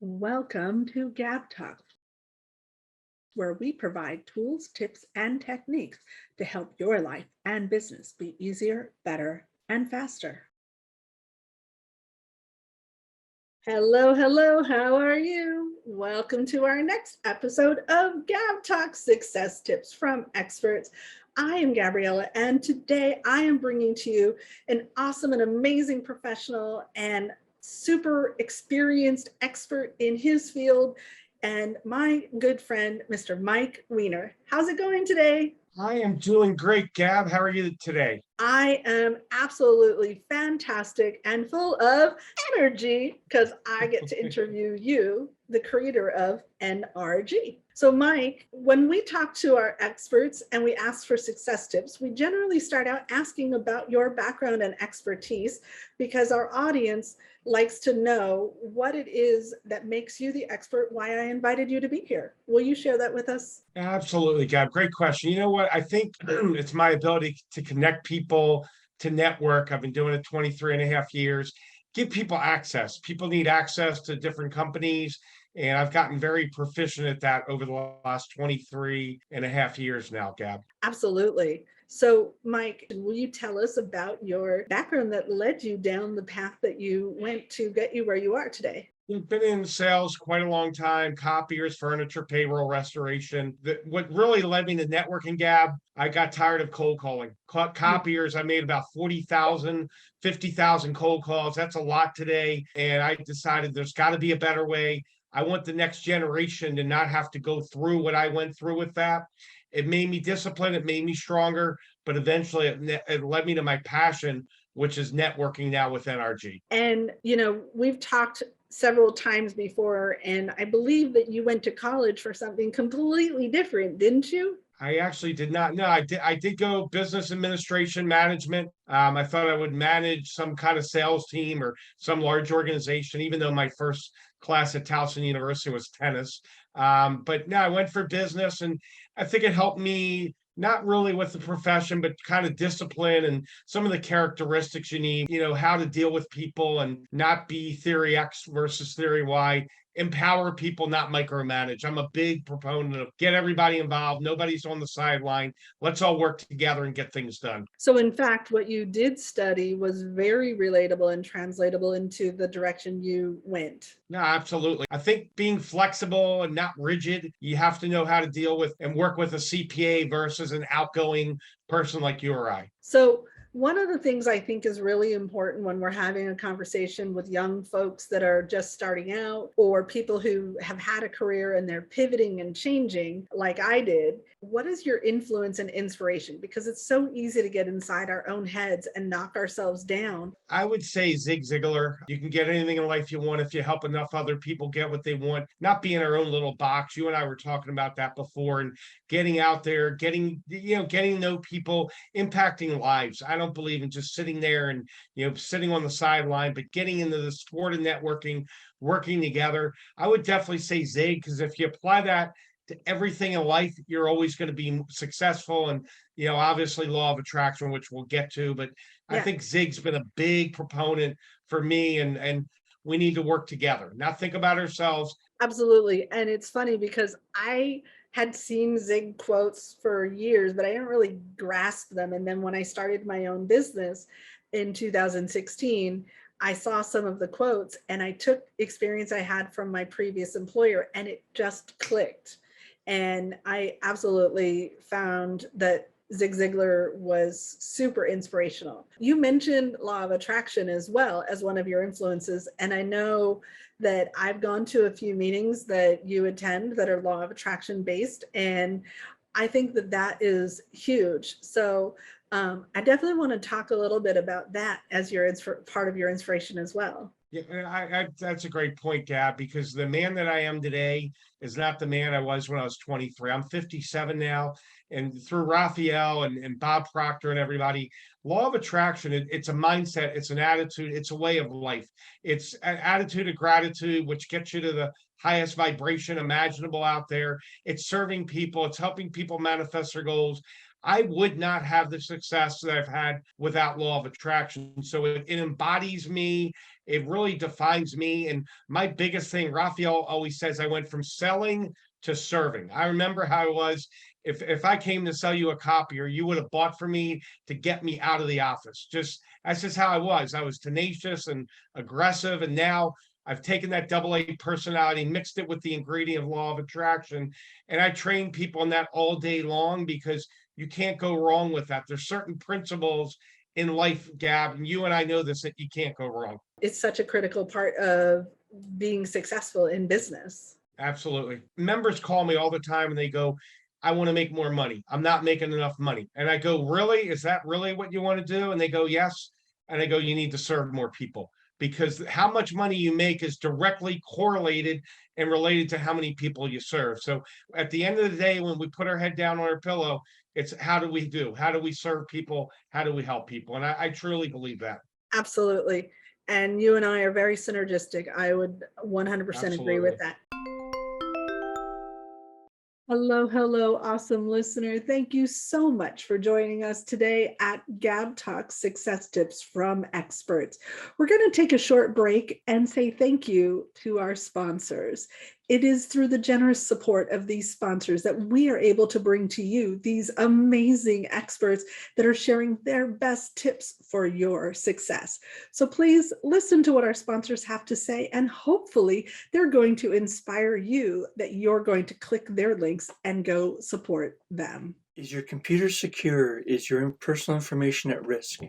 Welcome to Gab Talk, where we provide tools, tips, and techniques to help your life and business be easier, better, and faster. Hello, hello, how are you? Welcome to our next episode of Gab Talk Success Tips from Experts. I am Gabriella, and today I am bringing to you an awesome and amazing professional and super experienced expert in his field, and my good friend, Mr. Mike Weiner. How's it going today? I am doing great, Gab. How are you today? I am absolutely fantastic and full of energy because I get to interview you, the creator of NRG. So, Mike, when we talk to our experts and we ask for success tips, we generally start out asking about your background and expertise because our audience likes to know what it is that makes you the expert, why I invited you to be here. Will you share that with us? Absolutely, Gab. Great question. You know what? I think it's my ability to connect people, to network. I've been doing it 23 and a half years. Give people access. People need access to different companies. And I've gotten very proficient at that over the last 23 and a half years now, Gab. Absolutely. So, Mike, will you tell us about your background that led you down the path that you went to get you where you are today? We've been in sales quite a long time, copiers, furniture, payroll, restoration. What really led me to networking, Gab, I got tired of cold calling. Copiers, I made about 40,000, 50,000 cold calls. That's a lot today. And I decided there's got to be a better way. I want the next generation to not have to go through what I went through with that. It made me disciplined, it made me stronger, but eventually it led me to my passion, which is networking now with NRG. And, we've talked several times before, and I believe that you went to college for something completely different, didn't you? I actually did not know. I did go business administration management. I thought I would manage some kind of sales team or some large organization, even though my first class at Towson University was tennis. But no, I went for business, and I think it helped me not really with the profession, but kind of discipline and some of the characteristics you need, how to deal with people and not be theory X versus theory Y. Empower people, not micromanage. I'm a big proponent of get everybody involved. Nobody's on the sideline. Let's all work together and get things done. So, in fact, what you did study was very relatable and translatable into the direction you went. No, absolutely. I think being flexible and not rigid, you have to know how to deal with and work with a CPA versus an outgoing person like you or I. So, one of the things I think is really important when we're having a conversation with young folks that are just starting out or people who have had a career and they're pivoting and changing, like I did, what is your influence and inspiration? Because it's so easy to get inside our own heads and knock ourselves down. I would say Zig Ziglar. You can get anything in life you want if you help enough other people get what they want, not be in our own little box. You and I were talking about that before, and getting out there, getting to know people, impacting lives. I don't believe in just sitting there and, sitting on the sideline, but getting into the sport of networking, working together. I would definitely say Zig, because if you apply that to everything in life, you're always going to be successful. And, obviously law of attraction, which we'll get to, but I Yeah. think Zig's been a big proponent for me, and we need to work together, not think about ourselves. Absolutely. And it's funny because I had seen Zig quotes for years, but I didn't really grasp them. And then when I started my own business in 2016, I saw some of the quotes and I took experience I had from my previous employer and it just clicked. And I absolutely found that Zig Ziglar was super inspirational. You mentioned law of attraction as well as one of your influences. And I know that I've gone to a few meetings that you attend that are law of attraction based. And I think that that is huge. So I definitely want to talk a little bit about that as your part of your inspiration as well. Yeah, that's a great point, Gab, because the man that I am today is not the man I was when I was 23. I'm 57 now. And through Raphael and Bob Proctor and everybody, law of attraction, it's a mindset, it's an attitude, it's a way of life. It's an attitude of gratitude, which gets you to the highest vibration imaginable out there. It's serving people, it's helping people manifest their goals. I would not have the success that I've had without law of attraction. So it embodies me. It really defines me. And my biggest thing, Raphael always says, I went from selling to serving. I remember how it was. If I came to sell you a copier, you would have bought from me to get me out of the office. Just that's just how I was. I was tenacious and aggressive. And now I've taken that double A personality, mixed it with the ingredient of law of attraction, and I train people in that all day long because you can't go wrong with that. There's certain principles in life, Gab, and you and I know this, that you can't go wrong. It's such a critical part of being successful in business. Absolutely. Members call me all the time and they go, I want to make more money. I'm not making enough money. And I go, really? Is that really what you want to do? And they go, yes. And I go, you need to serve more people because how much money you make is directly correlated and related to how many people you serve. So at the end of the day, when we put our head down on our pillow, it's how do we do? How do we serve people? How do we help people? And I truly believe that. Absolutely. And you and I are very synergistic. I would 100% agree with that. Hello, hello, awesome listener. Thank you so much for joining us today at Gab Talk Success Tips from Experts. We're going to take a short break and say thank you to our sponsors. It is through the generous support of these sponsors that we are able to bring to you these amazing experts that are sharing their best tips for your success. So please listen to what our sponsors have to say, and hopefully they're going to inspire you that you're going to click their links and go support them. Is your computer secure? Is your personal information at risk?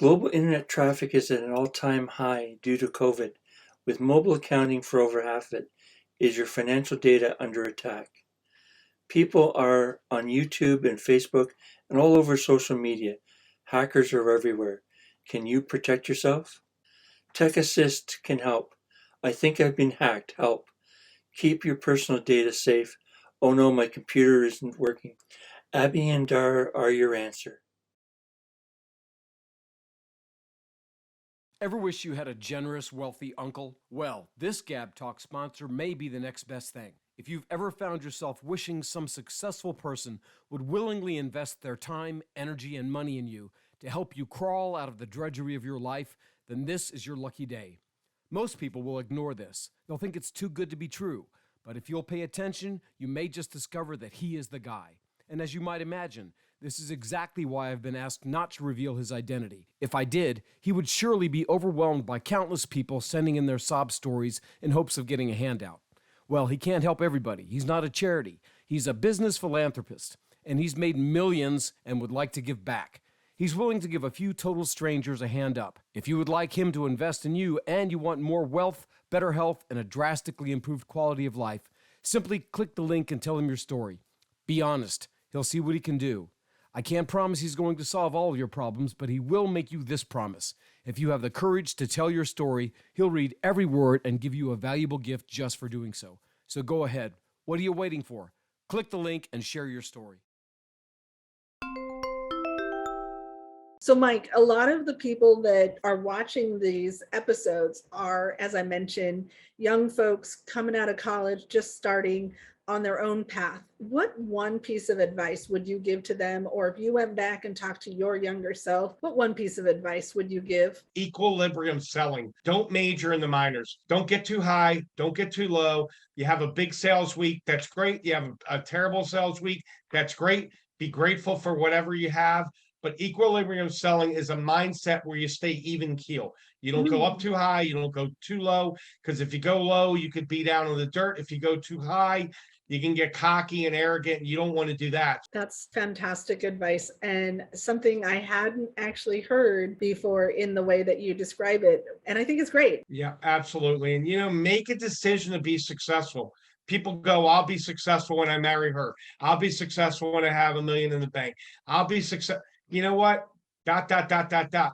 Global internet traffic is at an all-time high due to COVID, with mobile accounting for over half it. Is your financial data under attack? People are on YouTube and Facebook and all over social media. Hackers are everywhere. Can you protect yourself? Tech Assist can help. I think I've been hacked. Help. Keep your personal data safe. Oh no, my computer isn't working. Abby and Dar are your answer. Ever wish you had a generous, wealthy uncle? Well, this Gab Talk sponsor may be the next best thing. If you've ever found yourself wishing some successful person would willingly invest their time, energy, and money in you to help you crawl out of the drudgery of your life, then this is your lucky day. Most people will ignore this. They'll think it's too good to be true. But if you'll pay attention, you may just discover that he is the guy. And as you might imagine, this is exactly why I've been asked not to reveal his identity. If I did, he would surely be overwhelmed by countless people sending in their sob stories in hopes of getting a handout. Well, he can't help everybody. He's not a charity. He's a business philanthropist, and he's made millions and would like to give back. He's willing to give a few total strangers a hand up. If you would like him to invest in you and you want more wealth, better health, and a drastically improved quality of life, simply click the link and tell him your story. Be honest. He'll see what he can do. I can't promise he's going to solve all of your problems, but he will make you this promise. If you have the courage to tell your story, he'll read every word and give you a valuable gift just for doing so. So go ahead. What are you waiting for? Click the link and share your story. So Mike, a lot of the people that are watching these episodes are, as I mentioned, young folks coming out of college, just starting on their own path. What one piece of advice would you give to them? Or if you went back and talked to your younger self, what one piece of advice would you give? Equilibrium selling. Don't major in the minors. Don't get too high. Don't get too low. You have a big sales week. That's great. You have a terrible sales week. That's great. Be grateful for whatever you have. But equilibrium selling is a mindset where you stay even keel. You don't go up too high. You don't go too low. Because if you go low, you could be down in the dirt. If you go too high, you can get cocky and arrogant. You don't want to do that. That's fantastic advice, and something I hadn't actually heard before in the way that you describe it. And I think it's great. Yeah, absolutely. And, make a decision to be successful. People go, I'll be successful when I marry her. I'll be successful when I have $1 million in the bank. I'll be successful. You know what? ...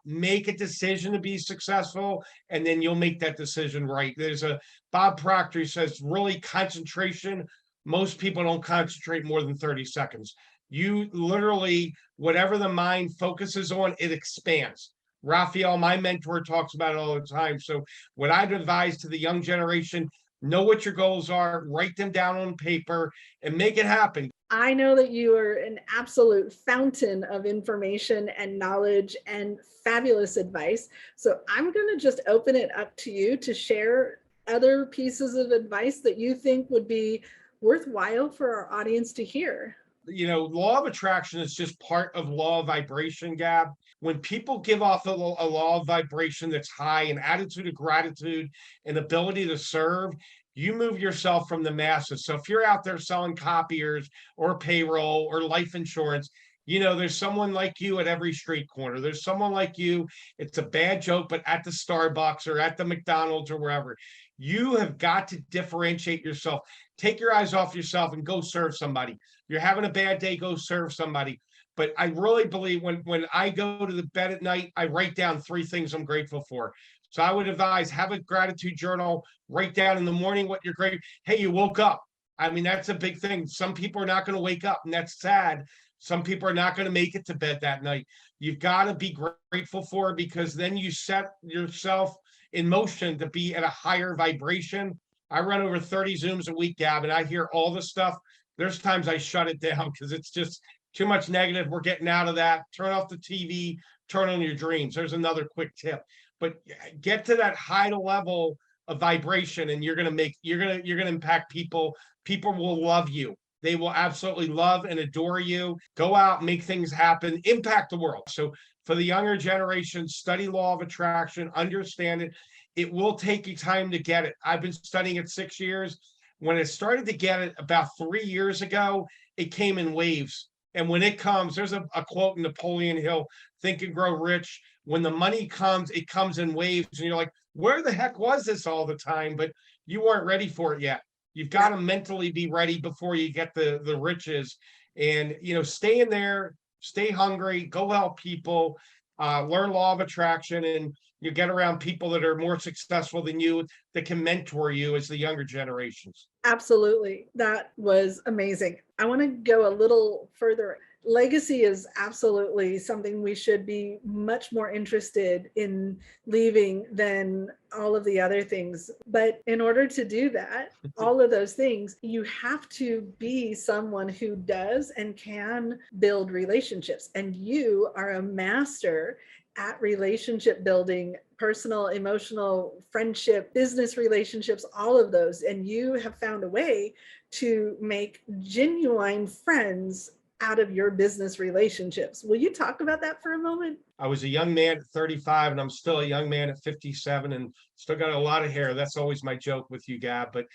Make a decision to be successful, and then you'll make that decision right. There's a Bob Proctor who says, really concentration. Most people don't concentrate more than 30 seconds. You literally, whatever the mind focuses on, it expands. Raphael, my mentor, talks about it all the time. So what I'd advise to the young generation, know what your goals are, write them down on paper, and make it happen. I know that you are an absolute fountain of information and knowledge and fabulous advice. So I'm going to just open it up to you to share other pieces of advice that you think would be worthwhile for our audience to hear. Law of attraction is just part of law of vibration, Gab. When people give off a law of vibration that's high, an attitude of gratitude, an ability to serve, you move yourself from the masses. So if you're out there selling copiers or payroll or life insurance, there's someone like you at every street corner. There's someone like you. It's a bad joke, but at the Starbucks or at the McDonald's or wherever, you have got to differentiate yourself. Take your eyes off yourself and go serve somebody. You're having a bad day, go serve somebody. But I really believe when I go to the bed at night, I write down 3 things I'm grateful for. So I would advise, have a gratitude journal, write down in the morning what you're grateful. Hey, you woke up. I mean, that's a big thing. Some people are not going to wake up, and that's sad. Some people are not going to make it to bed that night. You've got to be grateful for it, because then you set yourself in motion to be at a higher vibration. I run over 30 Zooms a week, Gab, and I hear all the stuff. There's times I shut it down because it's just too much negative. We're getting out of that. Turn off the TV, turn on your dreams. There's another quick tip. But get to that high level of vibration, and you're gonna impact people. People will love you. They will absolutely love and adore you. Go out, make things happen, impact the world. So for the younger generation, study law of attraction, understand it. It will take you time to get it. I've been studying it 6 years. When I started to get it about 3 years ago, it came in waves. And when it comes, there's a quote in Napoleon Hill, Think and Grow Rich. When the money comes, it comes in waves. And you're like, where the heck was this all the time? But you weren't ready for it yet. You've got to mentally be ready before you get the riches. And, stay in there, stay hungry, go help people, learn law of attraction, and you get around people that are more successful than you, that can mentor you as the younger generations. Absolutely. That was amazing. I want to go a little further. Legacy is absolutely something we should be much more interested in leaving than all of the other things. But in order to do that, all of those things, you have to be someone who does and can build relationships. And you are a master at relationship building, personal, emotional, friendship, business relationships, all of those. And you have found a way to make genuine friends out of your business relationships. Will you talk about that for a moment? I was a young man at 35, and I'm still a young man at 57, and still got a lot of hair. That's always my joke with you, Gab. But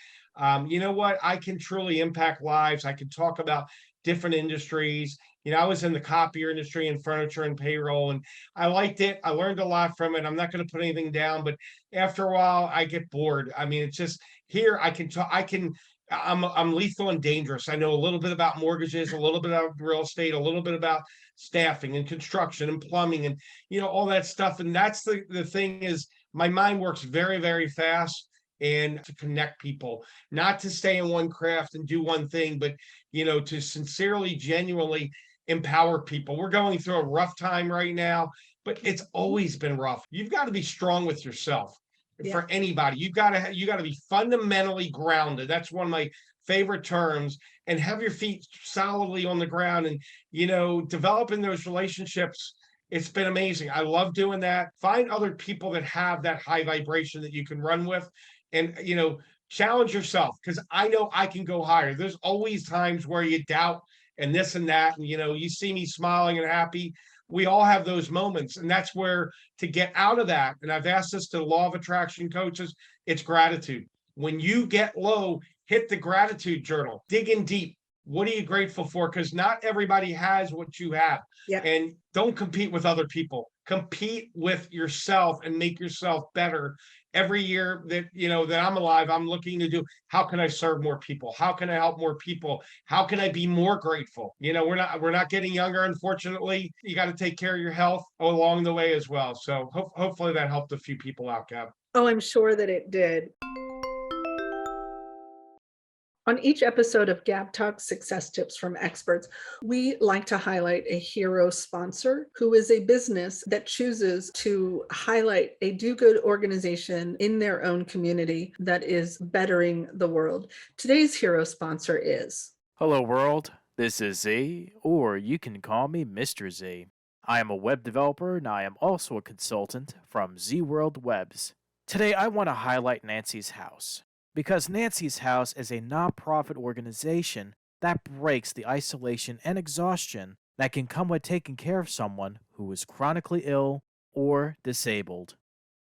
you know what? I can truly impact lives. I can talk about different industries. I was in the copier industry and furniture and payroll, and I liked it. I learned a lot from it. I'm not going to put anything down, but after a while, I get bored. I mean, it's just here I can talk. I'm lethal and dangerous. I know a little bit about mortgages, a little bit about real estate, a little bit about staffing and construction and plumbing and all that stuff. And that's the thing is, my mind works very, very fast, and to connect people, not to stay in one craft and do one thing, but to sincerely, genuinely empower people. We're going through a rough time right now, but it's always been rough. You've got to be strong with yourself. Yeah. For anybody, you got to be fundamentally grounded. That's one of my favorite terms. And have your feet solidly on the ground, and developing those relationships. It's been amazing. I love doing that. Find other people that have that high vibration that you can run with, and challenge yourself, because I know I can go higher. There's always times where you doubt and this and that, and you see me smiling and happy. We all have those moments, and that's where, to get out of that, and I've asked this to law of attraction coaches, it's gratitude. When you get low, hit the gratitude journal, dig in deep. What are you grateful for? Because not everybody has what you have. Yeah. And don't compete with other people. Compete with yourself and make yourself better. Every year that I'm alive, I'm looking to do, how can I serve more people? How can I help more people? How can I be more grateful? We're not getting younger, unfortunately. You got to take care of your health along the way as well. So hopefully that helped a few people out, Gab. Oh, I'm sure that it did. On each episode of Gab Talk Success Tips from Experts, we like to highlight a hero sponsor who is a business that chooses to highlight a do-good organization in their own community that is bettering the world. Today's hero sponsor is... Hello, world. This is Z, or you can call me Mr. Z. I am a web developer and I am also a consultant from Z World Webs. Today I want to highlight Nancy's House, because Nancy's House is a nonprofit organization that breaks the isolation and exhaustion that can come with taking care of someone who is chronically ill or disabled.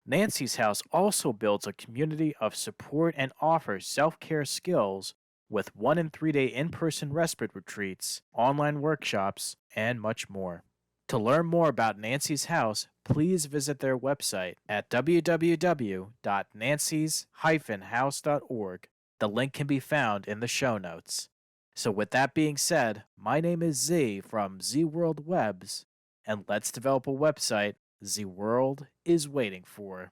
Nancy's House also builds a community of support and offers self-care skills with 1 and 3 day in-person respite retreats, online workshops, and much more. To learn more about Nancy's House, please visit their website at www.nancys-house.org. The link can be found in the show notes. So with that being said, my name is Z from Z World Webs, and let's develop a website Z World is waiting for.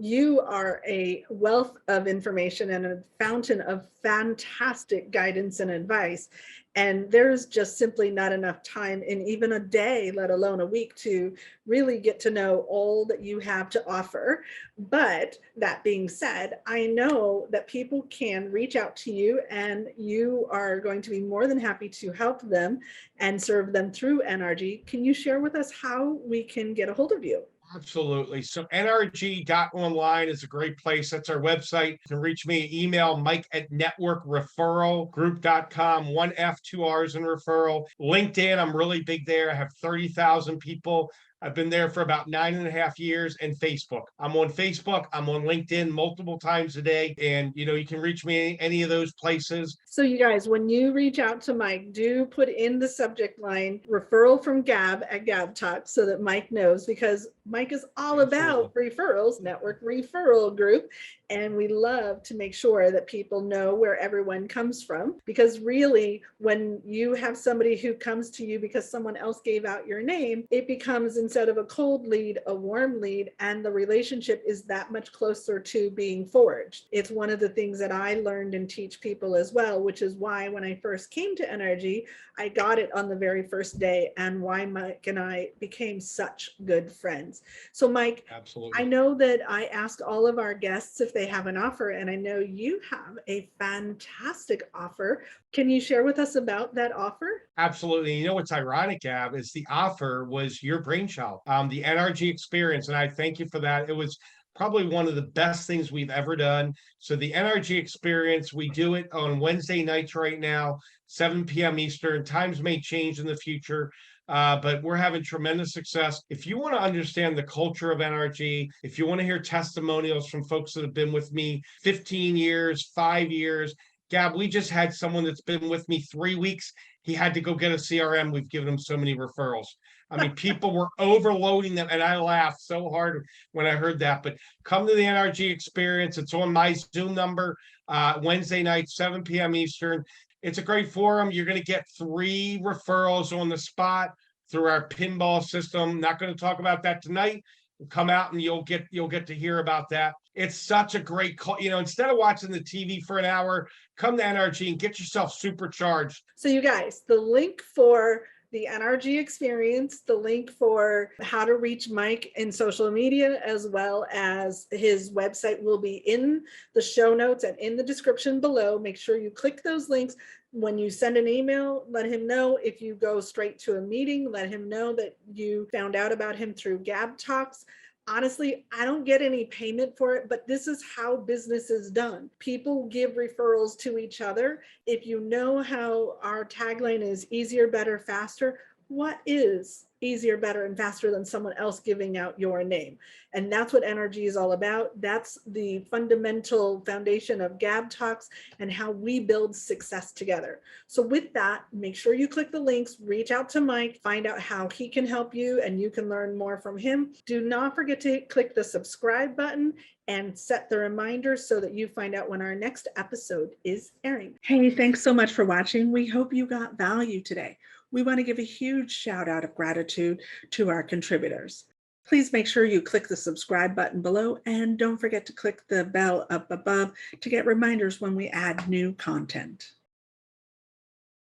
You are a wealth of information and a fountain of fantastic guidance and advice. And there's just simply not enough time in even a day, let alone a week, to really get to know all that you have to offer. But that being said, I know that people can reach out to you and you are going to be more than happy to help them and serve them through NRG. Can you share with us how we can get a hold of you? Absolutely. So nrg.online is a great place. That's our website. You can reach me, email mike@networkreferralgroup.com, 1F, 2 R's in referral. LinkedIn, I'm really big there. I have 30,000 people. I've been there for about 9.5 years. And Facebook. I'm on Facebook. I'm on LinkedIn multiple times a day. And, you can reach me any of those places. So you guys, when you reach out to Mike, do put in the subject line referral from Gab at Gab Talk so that Mike knows, because Mike is all about referrals, Network Referral Group. And we love to make sure that people know where everyone comes from, because really, when you have somebody who comes to you because someone else gave out your name, it becomes, instead of a cold lead, a warm lead, and the relationship is that much closer to being forged. It's one of the things that I learned and teach people as well, which is why when I first came to NRG, I got it on the very first day, and why Mike and I became such good friends. So Mike, Absolutely. I know that I ask all of our guests if they have an offer, and I know you have a fantastic offer. Can you share with us about that offer? Absolutely. You know what's ironic, Gab, is the offer was your brainchild, the NRG experience. And I thank you for that. It was probably one of the best things we've ever done. So the NRG experience, we do it on Wednesday nights right now, 7 p.m. Eastern. Times may change in the future. But we're having tremendous success. If you want to understand the culture of NRG, if you want to hear testimonials from folks that have been with me 15 years, 5 years, Gab, we just had someone that's been with me 3 weeks. He had to go get a CRM. We've given him so many referrals. I mean, people were overloading them, and I laughed so hard when I heard that. But come to the NRG experience. It's on my Zoom number, Wednesday night, 7 p.m. Eastern. It's a great forum. You're going to get 3 referrals on the spot through our PINball system. Not going to talk about that tonight. Come out and you'll get to hear about that. It's such a great call. Instead of watching the TV for an hour, come to NRG and get yourself supercharged. So you guys, the link for the NRG experience, the link for how to reach Mike in social media, as well as his website, will be in the show notes and in the description below. Make sure you click those links. When you send an email, let him know. If you go straight to a meeting, let him know that you found out about him through Gab Talks. Honestly, I don't get any payment for it, but this is how business is done. People give referrals to each other. If you know how our tagline is easier, better, faster, what is easier, better, and faster than someone else giving out your name? And that's what NRG is all about. That's the fundamental foundation of Gab Talks and how we build success together. So with that, make sure you click the links, reach out to Mike, find out how he can help you, and you can learn more from him. Do not forget to click the subscribe button and set the reminder so that you find out when our next episode is airing. Hey, thanks so much for watching. We hope you got value today. We want to give a huge shout out of gratitude to our contributors. Please make sure you click the subscribe button below, and don't forget to click the bell up above to get reminders when we add new content.